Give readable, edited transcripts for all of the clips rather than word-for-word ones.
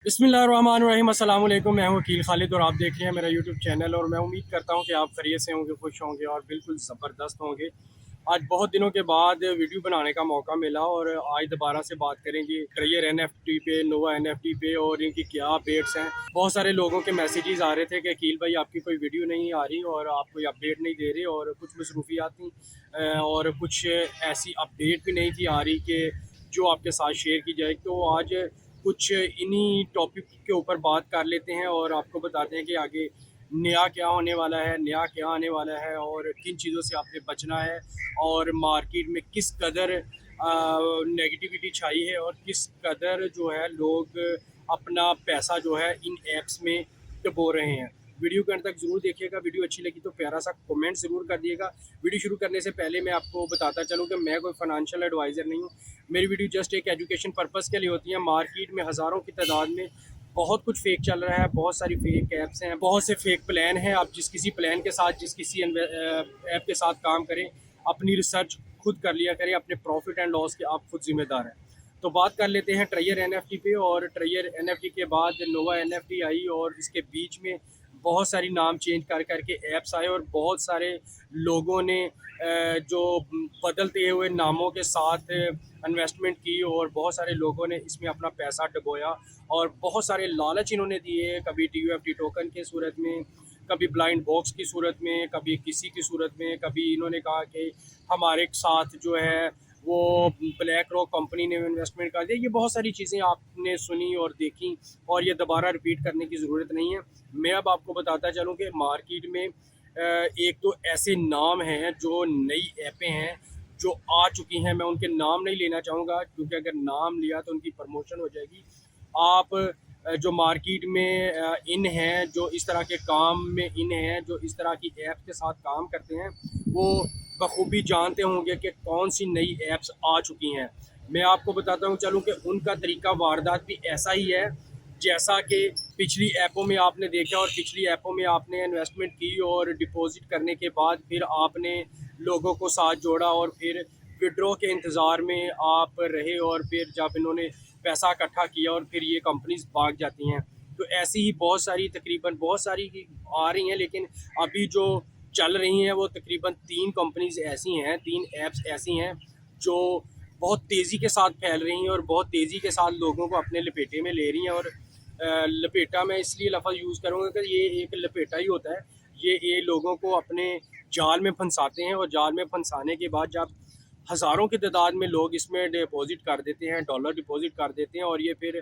बिस्मिल्लाहिर्रहमानिर्रहीम, अस्सलाम वालेकुम। मैं हूं वकील खालिद और आप देख रहे हैं मेरा यूट्यूब चैनल। और मैं उम्मीद करता हूं कि आप खैरियत से होंगे, खुश होंगे और बिल्कुल ज़बरदस्त होंगे। आज बहुत दिनों के बाद वीडियो बनाने का मौका मिला और आज दोबारा से बात करेंगे ट्रेजर एनएफटी पे, नोवा एनएफटी पे और इनकी क्या अपडेट्स हैं। बहुत सारे लोगों के मैसेजेस आ रहे थे कि अकील भाई आपकी कोई वीडियो नहीं आ रही और आप कोई अपडेट नहीं दे रहे, और कुछ मसरूफियात थी और कुछ ऐसी अपडेट भी नहीं थी आ रही कि जो आपके साथ शेयर की जाए। तो आज कुछ इन्हीं टॉपिक के ऊपर बात कर लेते हैं और आपको बताते हैं कि आगे नया क्या होने वाला है, नया क्या आने वाला है और किन चीज़ों से आपने बचना है, और मार्केट में किस कदर नेगेटिविटी छाई है और किस कदर जो है लोग अपना पैसा जो है इन ऐप्स में डुबो रहे हैं। वीडियो के अंत तक ज़रूर देखिएगा। वीडियो अच्छी लगी तो प्यारा सा कमेंट ज़रूर कर दिएगा। वीडियो शुरू करने से पहले मैं आपको बताता चलूँ कि मैं कोई फाइनेंशियल एडवाइज़र नहीं हूँ। मेरी वीडियो जस्ट एक एजुकेशन पर्पज़ के लिए होती है। मार्केट में हज़ारों की तादाद में बहुत कुछ फेक चल रहा है, बहुत सारी फेक ऐप्स हैं, बहुत से फेक प्लान हैं। आप जिस किसी प्लान के साथ, जिस किसी ऐप के साथ काम करें, अपनी रिसर्च खुद कर लिया करें। अपने प्रॉफिट एंड लॉस के आप खुद जिम्मेदार हैं। तो बात कर लेते हैं ट्रेजर एनएफटी पे। और ट्रेजर एनएफटी के बाद नोवा एनएफटी आई और इसके बीच में बहुत सारी नाम चेंज कर करके ऐप्स आए और बहुत सारे लोगों ने जो बदलते हुए नामों के साथ इन्वेस्टमेंट की और बहुत सारे लोगों ने इसमें अपना पैसा डुबोया और बहुत सारे लालच इन्होंने दिए, कभी TUFT टोकन की सूरत में, कभी ब्लाइंड बॉक्स की सूरत में, कभी किसी की सूरत में, कभी इन्होंने कहा कि हमारे साथ जो है वो ब्लैक रॉक कंपनी ने इन्वेस्टमेंट कर दिया। ये बहुत सारी चीज़ें आपने सुनी और देखी और ये दोबारा रिपीट करने की ज़रूरत नहीं है। मैं अब आपको बताता चलूँ कि मार्केट में एक तो ऐसे नाम हैं जो नई ऐपें हैं जो आ चुकी हैं। मैं उनके नाम नहीं लेना चाहूँगा क्योंकि अगर नाम लिया तो उनकी प्रमोशन हो जाएगी। आप जो मार्केट में इन हैं, जो इस तरह के काम में इन हैं, जो इस तरह की ऐप्स के साथ काम करते हैं, वो बखूबी जानते होंगे कि कौन सी नई ऐप्स आ चुकी हैं। मैं आपको बताता हूँ चलूँ कि उनका तरीका वारदात भी ऐसा ही है जैसा कि पिछली ऐपों में आपने देखा। और पिछली ऐपों में आपने इन्वेस्टमेंट की और डिपॉजिट करने के बाद फिर आपने लोगों को साथ जोड़ा और फिर विड्रॉ के इंतज़ार में आप रहे और फिर जब इन्होंने पैसा इकट्ठा किया और फिर ये कंपनीज भाग जाती हैं। तो ऐसी ही बहुत सारी, तकरीबन बहुत सारी ही आ रही हैं, लेकिन अभी जो चल रही हैं वो तकरीबन 3 कंपनीज ऐसी हैं, 3 ऐप्स ऐसी हैं जो बहुत तेज़ी के साथ फैल रही हैं और बहुत तेज़ी के साथ लोगों को अपने लपेटे में ले रही हैं। और लपेटा मैं इसलिए लफ्ज़ यूज़ करूँगा कि ये एक लपेटा ही होता है। ये लोगों को अपने जाल में फंसाते हैं और जाल में फंसाने के बाद जब हज़ारों की तादाद में लोग इसमें डिपॉजिट कर देते हैं, डॉलर डिपॉजिट कर देते हैं और ये फिर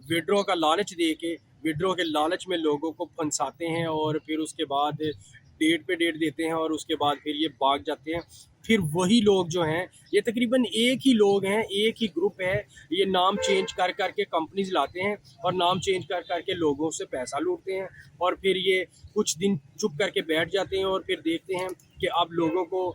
विड्रॉ का लालच दे के, विड्रॉ के लालच में लोगों को फंसाते हैं और फिर उसके बाद डेट पे डेट देते हैं और उसके बाद फिर ये भाग जाते हैं। फिर वही लोग जो हैं, ये तकरीबन एक ही लोग हैं, एक ही ग्रुप है, ये नाम चेंज कर करके कंपनीज लाते हैं और नाम चेंज कर करके लोगों से पैसा लूटते हैं और फिर ये कुछ दिन चुप करके बैठ जाते हैं और फिर देखते हैं कि अब लोगों को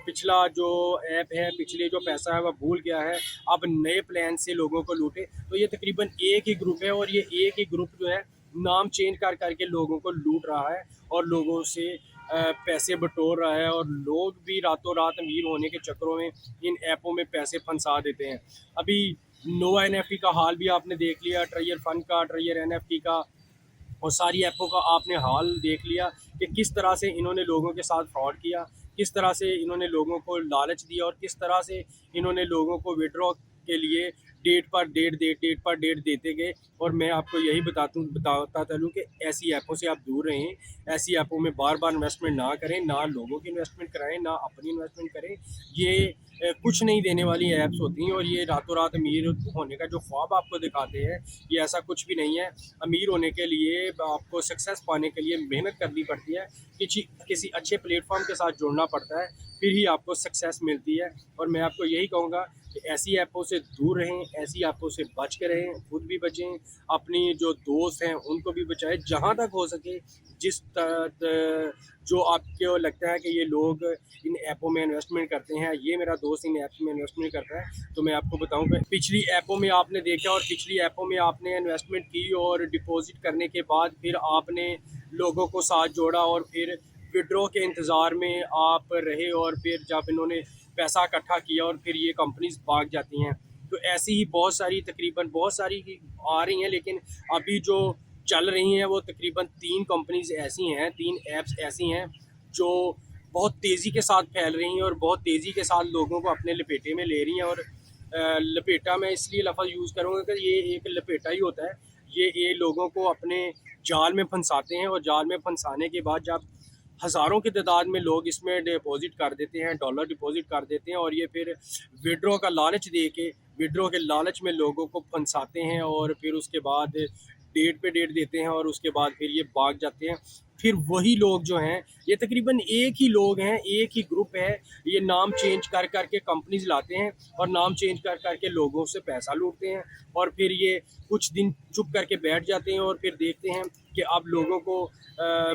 पिछला जो ऐप है, पिछले जो पैसा है वह भूल गया है, अब नए प्लान से लोगों को लूटे। तो ये तकरीबन एक ही ग्रुप है और ये एक ही ग्रुप जो है नाम चेंज कर करके लोगों को लूट रहा है और लोगों से पैसे बटोर रहा है और लोग भी रातों रात अमीर होने के चक्करों में इन ऐपों में पैसे फंसा देते हैं। अभी नोवा एनएफटी का हाल भी आपने देख लिया, ट्रेजर फंड का, ट्रेजर एनएफटी का और सारी ऐपों का आपने हाल देख लिया कि किस तरह से इन्होंने लोगों के साथ फ्रॉड किया, किस तरह से इन्होंने लोगों को लालच दिया और किस तरह से इन्होंने लोगों को विड्रॉ के लिए डेट पर डेट देते गए। और मैं आपको यही बताता चलूँ कि ऐसी ऐपों से आप दूर रहें, ऐसी ऐपों में बार बार इन्वेस्टमेंट ना करें, ना लोगों की इन्वेस्टमेंट कराएं, ना अपनी इन्वेस्टमेंट करें। ये कुछ नहीं देने वाली ऐप्स होती हैं और ये रातों रात अमीर होने का जो ख्वाब आपको दिखाते हैं, ये ऐसा कुछ भी नहीं है। अमीर होने के लिए, आपको सक्सेस पाने के लिए मेहनत करनी पड़ती है, किसी अच्छे प्लेटफॉर्म के साथ जुड़ना पड़ता है, फिर ही आपको सक्सेस मिलती है। और मैं आपको यही कहूँगा कि ऐसी ऐपों से दूर रहें, ऐसी ऐपों से बच के रहें, खुद भी बचें, अपनी जो दोस्त हैं उनको भी बचाएं जहाँ तक हो सके। जो आपको लगता है कि ये लोग इन ऐपों में इन्वेस्टमेंट करते हैं, ये मेरा दोस्त इन ऐप्स में इन्वेस्टमेंट करता है, तो मैं आपको बताऊं कि पिछली ऐपों में आपने देखा और पिछली ऐपों में आपने इन्वेस्टमेंट की और डिपॉजिट करने के बाद फिर आपने लोगों को साथ जोड़ा और फिर विड्रॉ के इंतज़ार में आप रहे और फिर जब इन्होंने पैसा इकट्ठा किया और फिर ये कंपनीज भाग जाती हैं। तो ऐसी ही बहुत सारी तकरीबन बहुत सारी आ रही हैं, लेकिन अभी जो चल रही हैं वो तकरीबन 3 कंपनीज ऐसी हैं, 3 ऐप्स ऐसी हैं जो बहुत तेज़ी के साथ फैल रही हैं और बहुत तेज़ी के साथ लोगों को अपने लपेटे में ले रही हैं। और लपेटा मैं इसलिए लफ्ज़ यूज़ करूँगा कि ये एक लपेटा ही होता है। ये लोगों को अपने जाल में फंसाते हैं और जाल में फंसाने के बाद जब हज़ारों की तादाद में लोग इसमें डिपॉज़िट कर देते हैं, डॉलर डिपॉज़िट कर देते हैं और ये फिर विड्रॉ का लालच दे के विड्रॉ के लालच में लोगों को फंसाते हैं और फिर उसके बाद डेट पे डेट देते हैं और उसके बाद फिर ये भाग जाते हैं। फिर वही लोग जो हैं, ये तकरीबन एक ही लोग हैं, एक ही ग्रुप है, ये नाम चेंज कर कर के कंपनीज लाते हैं और नाम चेंज कर कर के लोगों से पैसा लूटते हैं और फिर ये कुछ दिन चुप करके बैठ जाते हैं और फिर देखते हैं कि अब लोगों को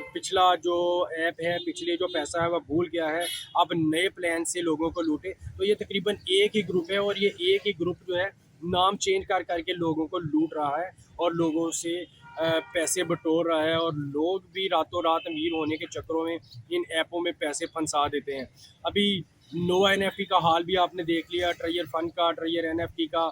पिछला जो ऐप है, पिछले जो पैसा है वह भूल गया है, अब नए प्लान से लोगों को लूटे। तो ये तकरीबन एक ही ग्रुप है और ये एक ही ग्रुप जो है नाम चेंज कर करके लोगों को लूट रहा है और लोगों से पैसे बटोर रहा है और लोग भी रातों रात अमीर होने के चक्करों में इन ऐपों में पैसे फंसा देते हैं। अभी नोवा एनएफटी का हाल भी आपने देख लिया, ट्रेजर फंड का, ट्रेजर एनएफटी का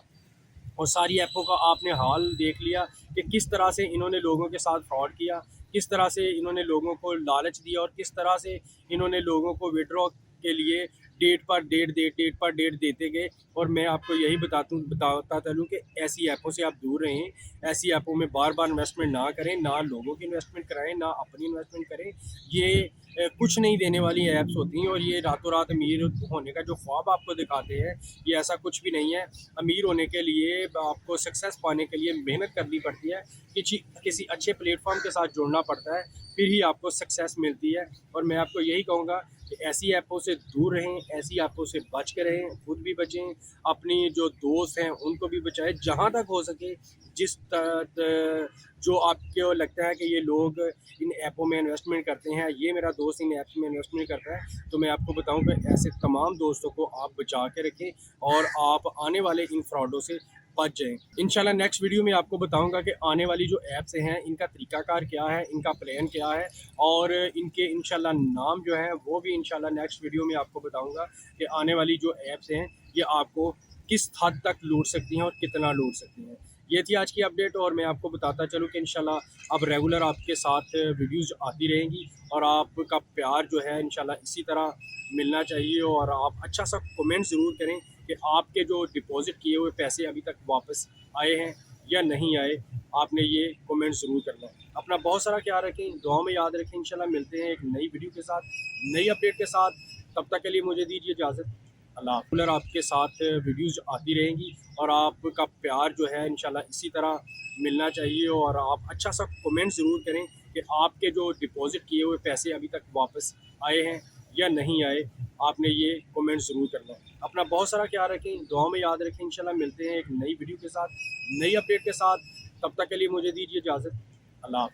और सारी ऐपों का आपने हाल देख लिया कि किस तरह से इन्होंने लोगों के साथ फ्रॉड किया, किस तरह से इन्होंने लोगों को लालच दिया और किस तरह से इन्होंने लोगों को विड्रॉ के लिए डेट पर डेट देते गए। और मैं आपको यही बताता चलूँ कि ऐसी ऐपों से आप दूर रहें, ऐसी ऐपों में बार बार इन्वेस्टमेंट ना करें, ना लोगों की इन्वेस्टमेंट कराएं, ना अपनी इन्वेस्टमेंट करें। ये कुछ नहीं देने वाली ऐप्स होती हैं और ये रातों रात अमीर होने का जो ख्वाब आपको दिखाते हैं, ये ऐसा कुछ भी नहीं है। अमीर होने के लिए, आपको सक्सेस पाने के लिए मेहनत करनी पड़ती है, किसी अच्छे प्लेटफॉर्म के साथ जुड़ना पड़ता है, फिर ही आपको सक्सेस मिलती है। और मैं आपको यही कहूँगा कि ऐसी ऐपों से दूर रहें, ऐसी ऐपों से बच के रहें, खुद भी बचें, अपनी जो दोस्त हैं उनको भी बचाएं जहाँ तक हो सके। जो आपको लगता है कि ये लोग इन ऐपों में इन्वेस्टमेंट करते हैं, ये मेरा दोस्त इन ऐप्स में इन्वेस्टमेंट करता है, तो मैं आपको बताऊं कि ऐसे तमाम दोस्तों को आप बचा के रखें और आप आने वाले इन फ्रॉडों से बच जाएं। इंशाल्लाह नेक्स्ट वीडियो में आपको बताऊंगा कि आने वाली जो ऐप्स हैं इनका तरीकाकार क्या है, इनका प्लान क्या है और इनके इंशाल्लाह नाम जो है वो भी इंशाल्लाह नेक्स्ट वीडियो में आपको बताऊंगा कि आने वाली जो ऐप्स हैं ये आपको किस हद तक लूट सकती हैं और कितना लूट सकती हैं। ये थी आज की अपडेट और मैं आपको बताता चलूँ कि इंशाल्लाह अब रेगुलर आपके साथ वीडियोज़ आती रहेंगी और आपका प्यार जो है इंशाल्लाह इसी तरह मिलना चाहिए। और आप अच्छा सा कमेंट ज़रूर करें कि आपके जो डिपॉज़िट किए हुए पैसे अभी तक वापस आए हैं या नहीं आए, आपने ये कमेंट ज़रूर करना है। अपना बहुत सारा ख्याल रखें, दुआ में याद रखें। इंशाल्लाह मिलते हैं एक नई वीडियो के साथ, नई अपडेट के साथ। तब तक के लिए मुझे दीजिए इजाज़त। अल्लाह हाफ़िज़। आपके साथ वीडियोज़ आती रहेंगी और आपका प्यार जो है इंशाल्लाह इसी तरह मिलना चाहिए। और आप अच्छा सा कमेंट ज़रूर करें कि आपके जो डिपॉज़िट किए हुए पैसे अभी तक वापस आए हैं या नहीं आए, आपने ये कमेंट ज़रूर करना है। अपना बहुत सारा ख्याल रखें, दुआ में याद रखें। इंशाल्लाह मिलते हैं एक नई वीडियो के साथ, नई अपडेट के साथ। तब तक के लिए मुझे दीजिए इजाज़त। अल्लाह।